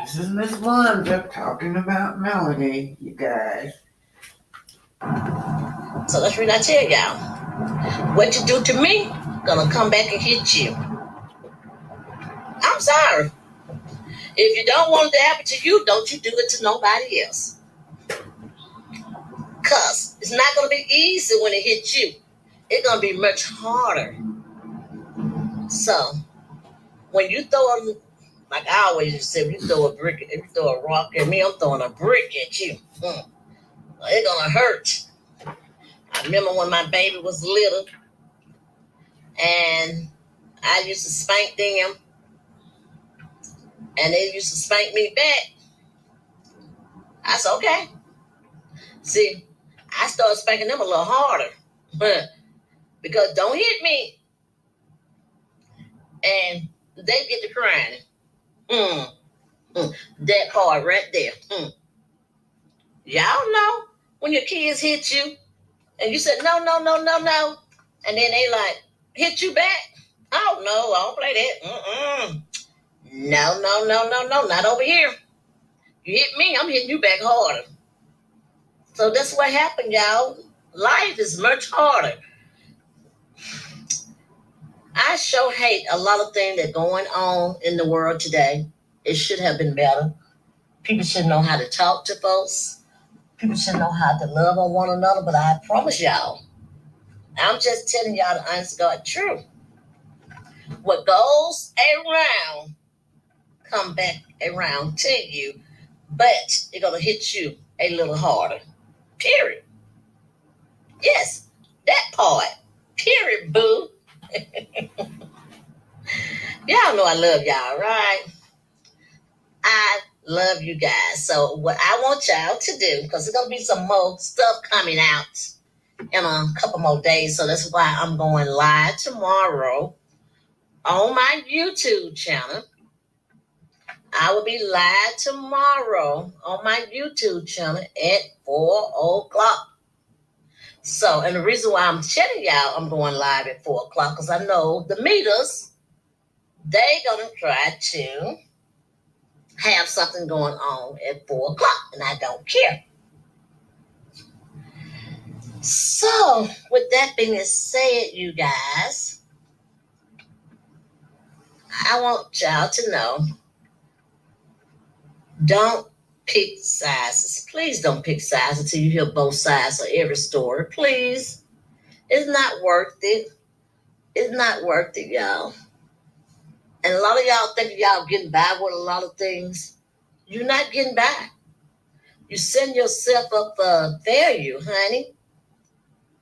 This is Miss Wanda talking about Melody, you guys. So that's what I tell y'all. What you do to me, gonna come back and hit you. I'm sorry. If you don't want it to happen to you, don't you do it to nobody else. Cause it's not gonna be easy when it hits you. It's gonna be much harder. So when you throw a, like I always used to say, if you throw a rock at me, I'm throwing a brick at you. It's gonna hurt. I remember when my baby was little and I used to spank them and they used to spank me back. I said, okay. See, I started spanking them a little harder. Because don't hit me. And they get to crying. That part right there. Y'all know when your kids hit you and you said, no, no, no, no, no. And then they like, hit you back? Oh, no, I don't play that. No, no, no, no, no, not over here. You hit me, I'm hitting you back harder. So that's what happened, y'all. Life is much harder. I sure hate a lot of things that are going on in the world today. It should have been better. People should know how to talk to folks. People should know how to love on one another. But I promise y'all, I'm just telling y'all the honest God truth. What goes around, come back around to you, but it's gonna hit you a little harder. Period. Yes, that part. Period, boo. Y'all know I love y'all, right? I love you guys. So what I want y'all to do, because there's gonna be some more stuff coming out in a couple more days. So that's why I'm going live tomorrow on my YouTube channel. I will be live tomorrow on my YouTube channel at 4 o'clock. So, and the reason why I'm telling y'all I'm going live at 4 o'clock, because I know the meters, they gonna try to have something going on at 4 o'clock, and I don't care. So, with that being said, you guys, I want y'all to know, don't pick sides. Please don't pick sides until you hear both sides of every story. Please. It's not worth it. It's not worth it, y'all. And a lot of y'all think y'all getting by with a lot of things. You're not getting by. You setting yourself up for failure, honey.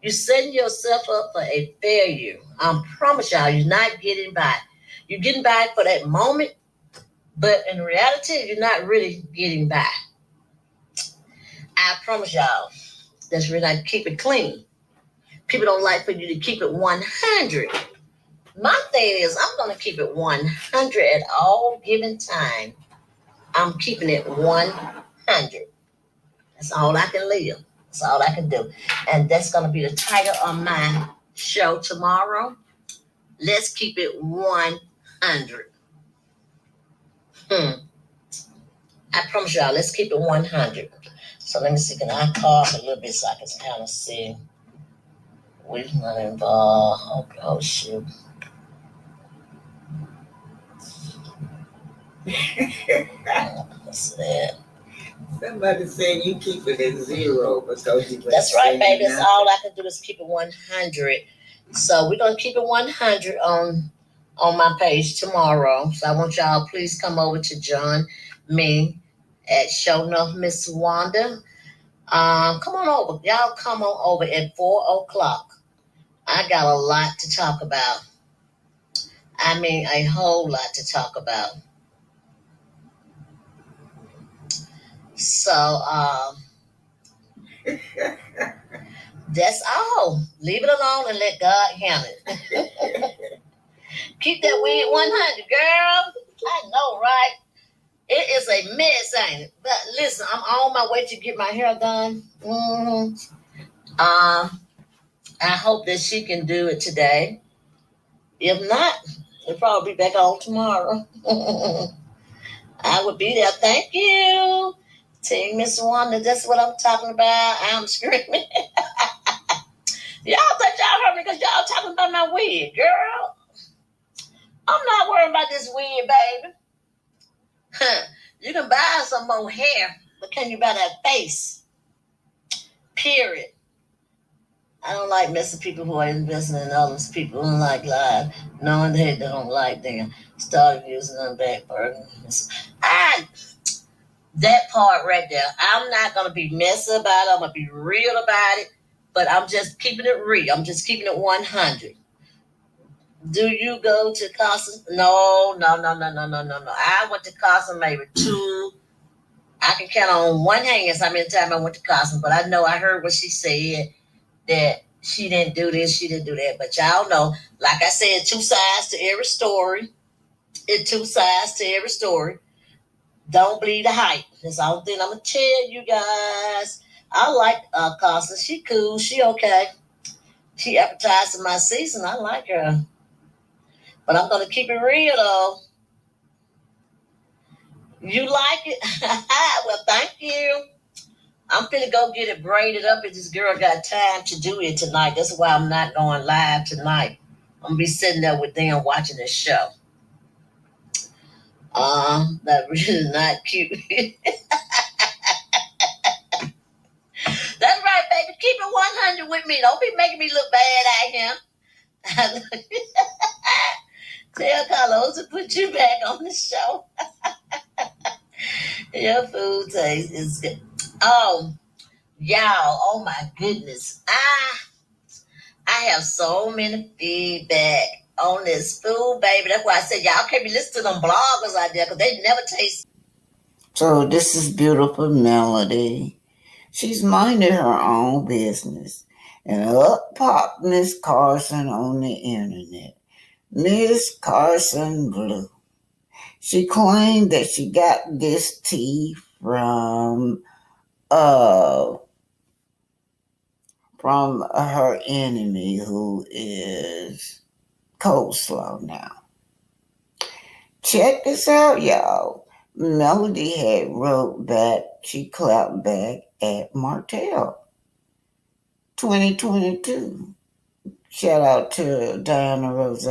You're setting yourself up for a failure. I promise y'all, you're not getting by. You're getting by for that moment, but in reality, you're not really getting by. I promise y'all, that's really not keep it clean. People don't like for you to keep it 100. My thing is, I'm going to keep it 100 at all given time. I'm keeping it 100. That's all I can live. That's all I can do. And that's going to be the title of my show tomorrow. Let's keep it 100. I promise y'all, let's keep it 100. So let me see. Can I cough a little bit so I can kind of see? We're not involved. Oh shoot. What's that? Somebody said you keep it at 0 because you. That's right, baby. That's all I can do is keep it 100. So we're gonna keep it 100 on my page tomorrow. So I want y'all please come over to join me at Show Enough Miss Wanda. Come on over. Y'all come on over at 4 o'clock. I got a lot to talk about. I mean, a whole lot to talk about. So, that's all. Leave it alone and let God handle it. Keep that weed 100, girl. I know, right? It is a mess, ain't it? But listen, I'm on my way to get my hair done. I hope that she can do it today. If not, we'll probably be back on tomorrow. I would be there. Thank you. Team Miss Wanda, that's what I'm talking about. I'm screaming. Y'all think y'all heard me because y'all talking about my wig, girl. I'm not worried about this wig, baby. You can buy some more hair, but can you buy that face? Period. I don't like messing people who are investing in others. People who like live, knowing they don't like them. Started using them back burdens. That part right there. I'm not gonna be messy about it. I'm gonna be real about it. But I'm just keeping it real. I'm just keeping it 100. Do you go to Casa? No, no, no, no, no, no, no, no. I went to Casa maybe two. I can count on one hand how many times I went to Casa, but I know I heard what she said that she didn't do this, she didn't do that. But y'all know, like I said, two sides to every story. It's two sides to every story. Don't believe the hype. That's the only thing I'm gonna tell you guys. I like Casa. She cool. She okay. She advertising my season. I like her. But I'm gonna keep it real though. You like it? Well, thank you. I'm finna go get it braided up if this girl got time to do it tonight. That's why I'm not going live tonight. I'm gonna be sitting there with them watching this show. That really not cute. That's right, baby. Keep it 100 with me. Don't be making me look bad out here. Tell Carlos to put you back on the show. Your food taste is good. Oh, y'all. Oh my goodness. I have so many feedback on this food, baby. That's why I said y'all can't be listening to them bloggers out there because they never taste. So this is beautiful Melody. She's minding her own business. And up popped Miss Carson on the internet. Miss Carson Blue. She claimed that she got this tea uh from her enemy who is Coleslaw now. Check this out, y'all. Melody had wrote back, she clapped back at Martell. 2022. Shout out to Diana Rose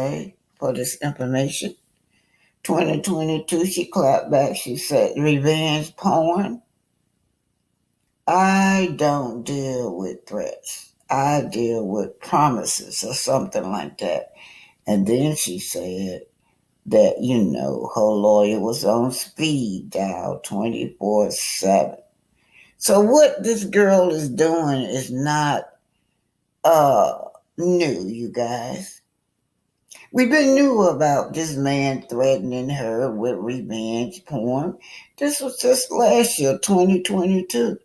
for this information. 2022, she clapped back. She said, revenge porn. I don't deal with threats. I deal with promises or something like that. And then she said that, her lawyer was on speed dial 24/7. So what this girl is doing is not new, you guys. We've been new about this man threatening her with revenge porn. This was just last year, 2022.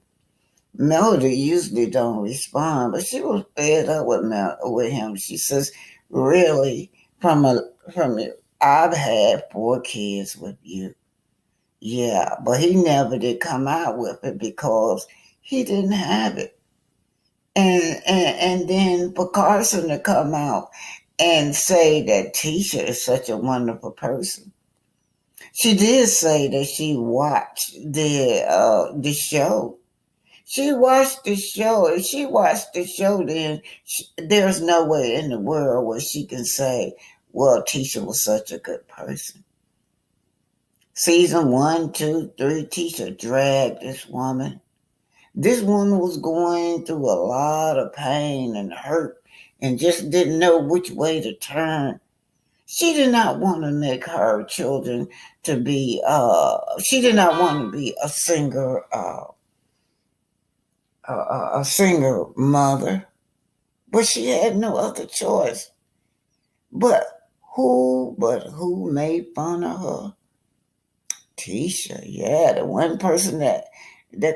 Melody usually don't respond, but she was fed up with him. She says, "Really, I've had 4 kids with you." Yeah, but he never did come out with it because he didn't have it. And then for Carson to come out and say that Tisha is such a wonderful person. She did say that she watched the show. She watched the show. If she watched the show, then there's no way in the world where she can say, well, Tisha was such a good person. Season 1, 2, 3, Tisha dragged this woman. This woman was going through a lot of pain and hurt and just didn't know which way to turn. She did not want to make her children to be, she did not want to be a single mother, but she had no other choice. But who made fun of her? Tisha, yeah, the one person that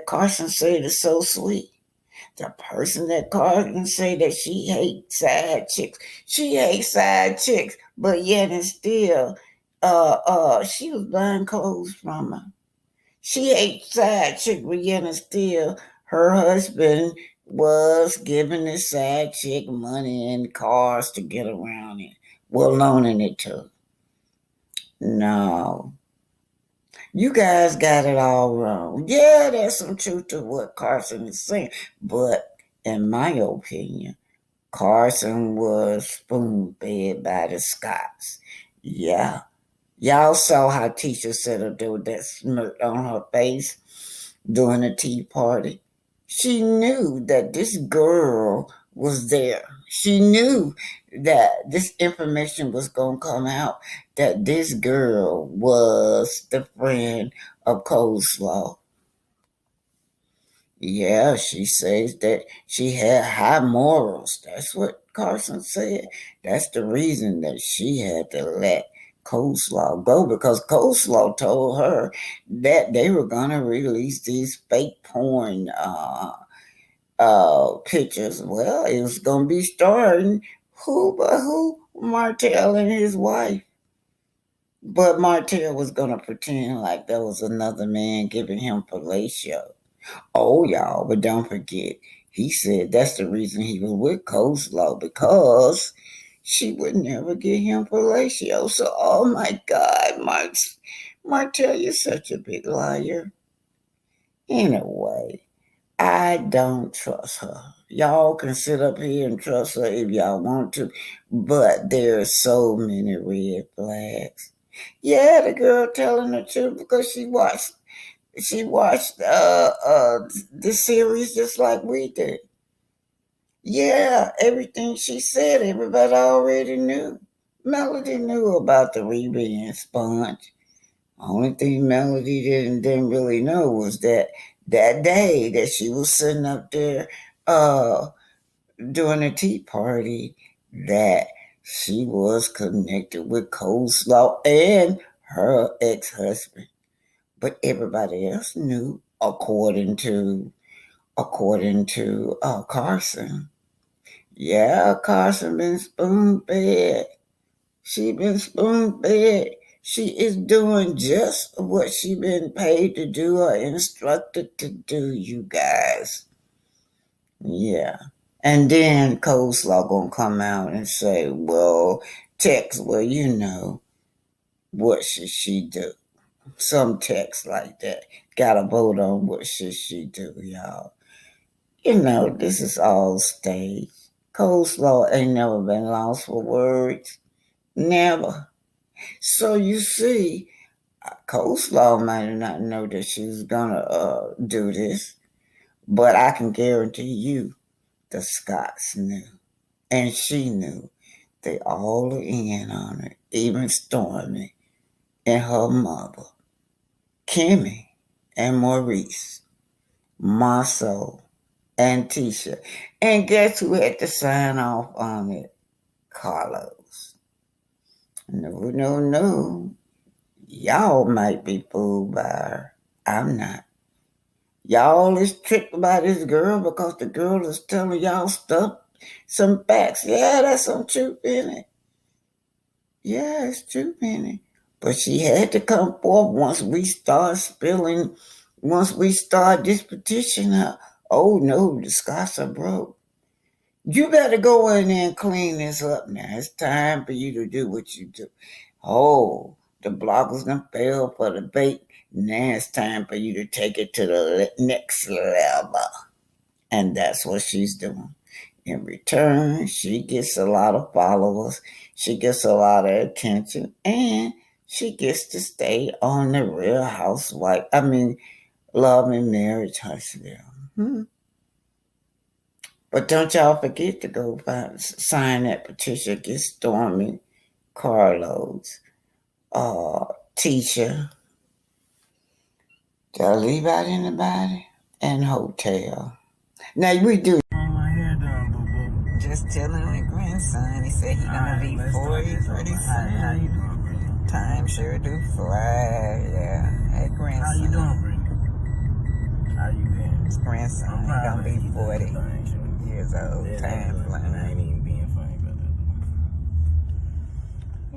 Carson said is so sweet. The person that Carson say that she hates side chicks. She hates side chicks, but yet and still, she was buying clothes from her. She hates side chick, but yet and still, her husband was giving the side chick money and cars to get around in. Well, loaning it to. No. You guys got it all wrong. Yeah, there's some truth to what Carson is saying. But in my opinion, Carson was spoon fed by the Scots. Yeah. Y'all saw how Tisha set up there with that smirk on her face during the tea party. She knew that this girl was there. She knew that this information was going to come out, that this girl was the friend of Coleslaw. Yeah, she says that she had high morals. That's what Carson said. That's the reason that she had to let Coleslaw go, because Coleslaw told her that they were going to release these fake porn pictures. Well, it was going to be starring who but who? Martell and his wife. But Martell was going to pretend like there was another man giving him fellatio. Oh, y'all, but don't forget, he said that's the reason he was with Coleslaw, because she would never get him fellatio. So, oh my God, Martell, you're such a big liar. Anyway, I don't trust her. Y'all can sit up here and trust her if y'all want to, but there are so many red flags. Yeah, the girl telling the truth because she watched the series just like we did. Yeah, everything she said, everybody already knew. Melody knew about the revenge sponge. Only thing Melody didn't really know was that day that she was sitting up there doing a tea party, that she was connected with Coleslaw and her ex-husband. But everybody else knew, according to Carson. Yeah, Carson been spoon fed. She been spoon fed. She is doing just what she been paid to do or instructed to do, you guys. Yeah. And then Coleslaw gonna come out and say, well, Tex, well, what should she do? Some text like that. Gotta vote on what should she do, y'all. This is all stage. Coleslaw ain't never been lost for words. Never. So you see, Coleslaw might not know that she was gonna do this, but I can guarantee you the Scots knew. And she knew. They all are in on it, even Stormy and her mother, Kimmy and Maurice, Marceau and Tisha. And guess who had to sign off on it? Carlos. No. Y'all might be fooled by her. I'm not. Y'all is tricked by this girl because the girl is telling y'all stuff, some facts. Yeah, there's some truth in it. Yeah, it's truth in it. But she had to come forth once we start this petition up. Oh no, the Scots are broke. You better go in there and clean this up now. It's time for you to do what you do. Oh, the bloggers done fell for the bait. Now it's time for you to take it to the next level. And that's what she's doing. In return, she gets a lot of followers. She gets a lot of attention. And she gets to stay on the Real Housewife. Love and Marriage Huntsville. But don't y'all forget to go sign that petition. Get Stormy, Carlos, Tisha. Did I leave out anybody? And Hotel. Now we do. My hair done, boo-boo. Just telling my grandson. He said he's gonna be 40 pretty soon. How you doing, Bree? Time sure do fly. Yeah. Hey, grandson. How you doing, Bree? How you been? His grandson. He's gonna be 40 years old. Time flying. I ain't even being funny about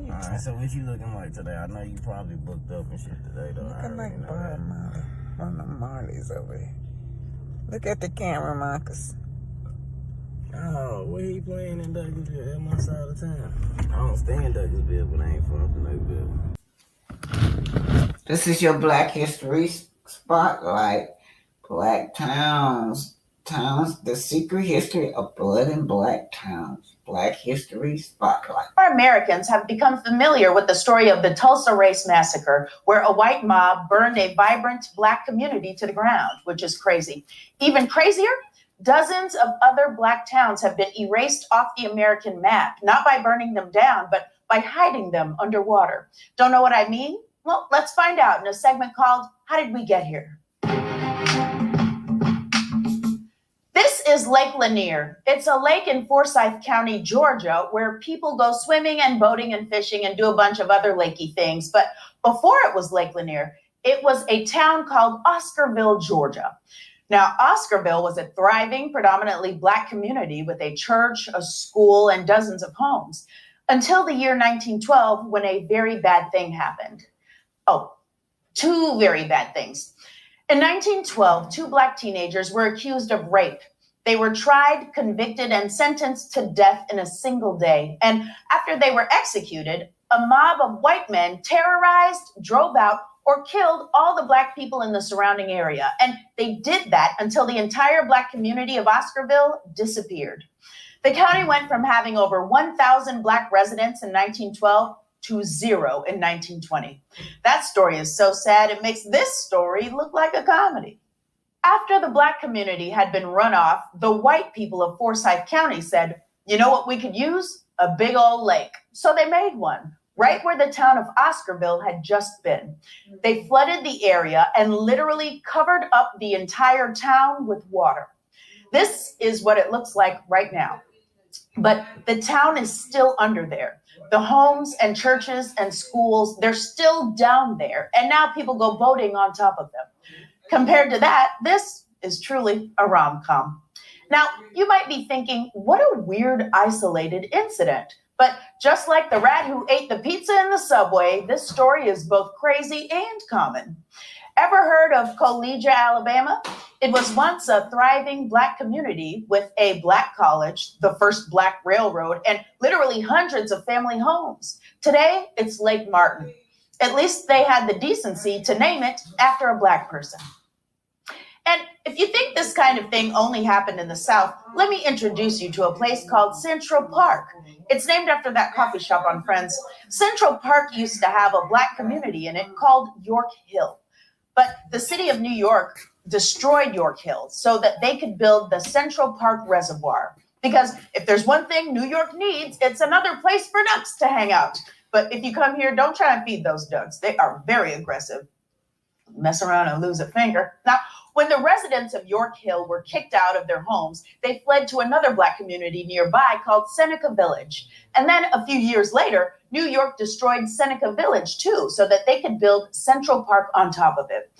that. Alright, so what you looking like today? I know you probably booked up and shit today, though. Looking like Bob Marley. One of the Marleys over here. Look at the camera, Marcus. Oh, where he playing in Douglasville? At my side of town. I don't stay in Douglasville, but I ain't far from Douglasville. This is your Black History Spotlight. Black towns, the secret history of blood in black towns. Black History Spotlight. More Americans have become familiar with the story of the Tulsa Race Massacre, where a white mob burned a vibrant black community to the ground, which is crazy. Even crazier, dozens of other black towns have been erased off the American map, not by burning them down, but by hiding them underwater. Don't know what I mean? Well, let's find out in a segment called How Did We Get Here? This is Lake Lanier. It's a lake in Forsyth County, Georgia, where people go swimming and boating and fishing and do a bunch of other lakey things. But before it was Lake Lanier, it was a town called Oscarville, Georgia. Now, Oscarville was a thriving, predominantly black community with a church, a school, and dozens of homes, until the year 1912, when a very bad thing happened. Oh, two very bad things. In 1912, two black teenagers were accused of rape. They were tried, convicted, and sentenced to death in a single day. And after they were executed, a mob of white men terrorized, drove out, or killed all the black people in the surrounding area. And they did that until the entire black community of Oscarville disappeared. The county went from having over 1,000 black residents in 1912 to 0 in 1920. That story is so sad, it makes this story look like a comedy. After the black community had been run off, the white people of Forsyth County said, you know what we could use? A big old lake. So they made one, right where the town of Oscarville had just been. They flooded the area and literally covered up the entire town with water. This is what it looks like right now. But the town is still under there. The homes and churches and schools, they're still down there. And now people go boating on top of them. Compared to that, this is truly a rom-com. Now, you might be thinking, what a weird, isolated incident. But just like the rat who ate the pizza in the subway, this story is both crazy and common. Ever heard of Collegia, Alabama? It was once a thriving black community with a black college, the first black railroad, and literally hundreds of family homes. Today, it's Lake Martin. At least they had the decency to name it after a black person. And if you think this kind of thing only happened in the South, let me introduce you to a place called Central Park. It's named after that coffee shop on Friends. Central Park used to have a black community in it called York Hill. But the city of New York destroyed York Hill so that they could build the Central Park Reservoir. Because if there's one thing New York needs, it's another place for ducks to hang out. But if you come here, don't try and feed those ducks. They are very aggressive. Mess around and lose a finger. Now, when the residents of York Hill were kicked out of their homes, they fled to another black community nearby called Seneca Village. And then a few years later, New York destroyed Seneca Village too, so that they could build Central Park on top of it.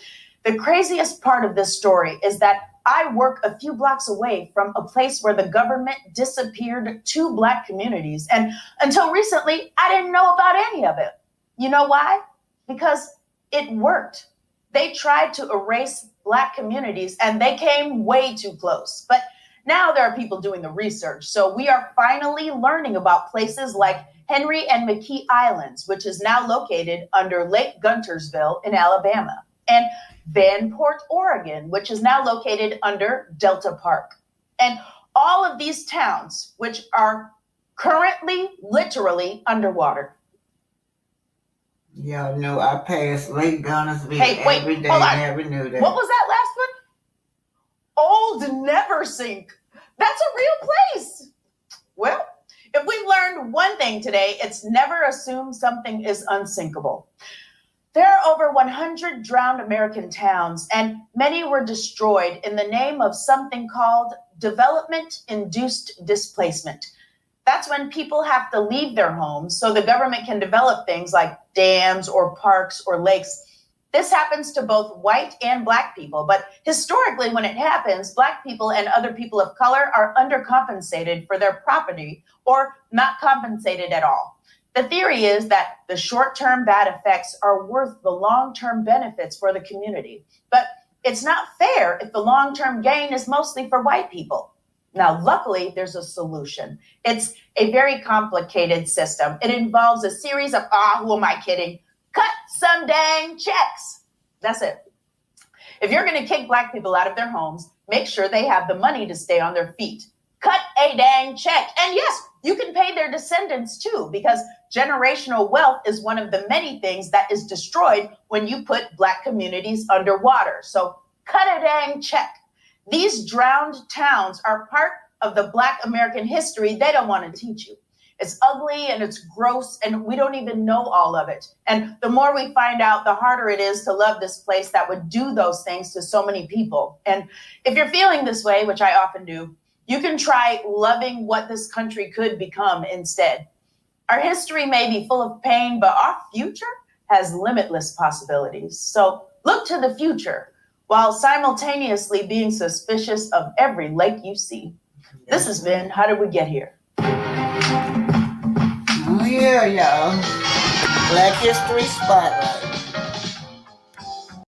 The craziest part of this story is that I work a few blocks away from a place where the government disappeared two black communities. And until recently, I didn't know about any of it. You know why? Because it worked. They tried to erase black communities and they came way too close. But now there are people doing the research. So we are finally learning about places like Henry and McKee Islands, which is now located under Lake Guntersville in Alabama, and Vanport, Oregon, which is now located under Delta Park. And all of these towns, which are currently literally underwater. Y'all know I pass Lake Guntersville every day. Never knew that. What was that last one? Old Neversink. That's a real place. Well, if we've learned one thing today, it's never assume something is unsinkable. There are over 100 drowned American towns, and many were destroyed in the name of something called development-induced displacement. That's when people have to leave their homes so the government can develop things like dams or parks or lakes. This happens to both white and black people, but historically when it happens, black people and other people of color are undercompensated for their property or not compensated at all. The theory is that the short-term bad effects are worth the long-term benefits for the community. But it's not fair if the long-term gain is mostly for white people. Now, luckily, there's a solution. It's a very complicated system. It involves a series of, who am I kidding? Cut some dang checks. That's it. If you're going to kick Black people out of their homes, make sure they have the money to stay on their feet. Cut a dang check. And yes, you can pay their descendants too, because generational wealth is one of the many things that is destroyed when you put Black communities underwater. So cut a dang check. These drowned towns are part of the Black American history they don't want to teach you. It's ugly and it's gross and we don't even know all of it. And the more we find out, the harder it is to love this place that would do those things to so many people. And if you're feeling this way, which I often do, you can try loving what this country could become instead. Our history may be full of pain, but our future has limitless possibilities. So look to the future while simultaneously being suspicious of every lake you see. This has been How Did We Get Here? Oh, yeah, y'all. Black History Spotlight.